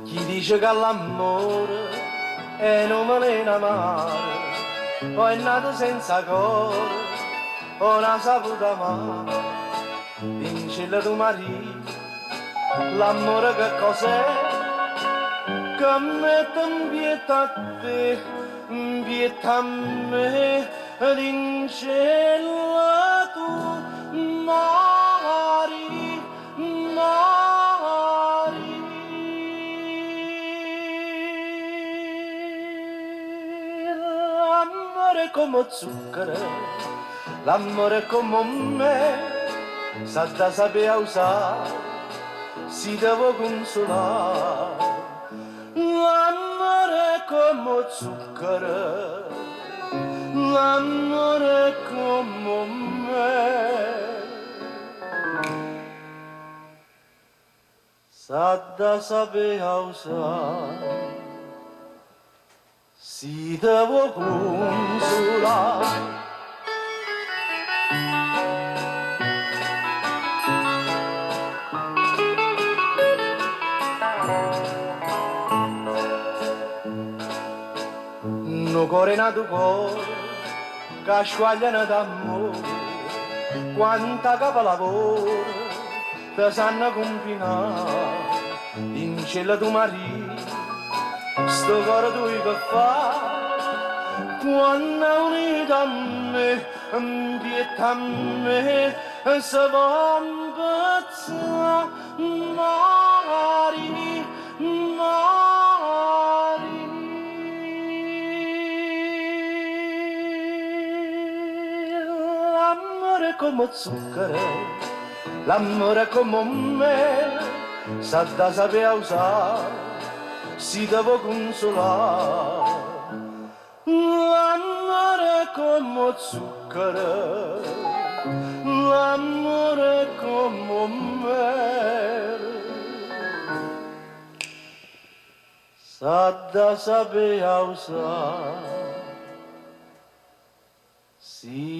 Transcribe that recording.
Chi dice che l'amore è un veleno mare, o è nato senza cuore, o non ha saputo amare, in cielo tu marito, l'amore che cos'è? Che mette in pietà a te, in pietà a me, ed in cielo tu mori, mori. L'amore è come zucchero, l'amore è come me, sa da sapere usare, si deve consolare. L'amore è come zucchero, l'amore è come me, sa da sapere usare, si deve consolare. No cuore nato cuore, che squagliano d'amore, quanta capolavoro, te sanno combinare, in cielo tu marito, sto cuore tu che fa, quando è unito a me, in pietà a me, se va impezzare, mari, mari. L'amore è come zucchero, l'amore è come me, sa da sapere usare, si deve consolare. L'amore è come zucchero, l'amore è come me, sa da sapere usare, si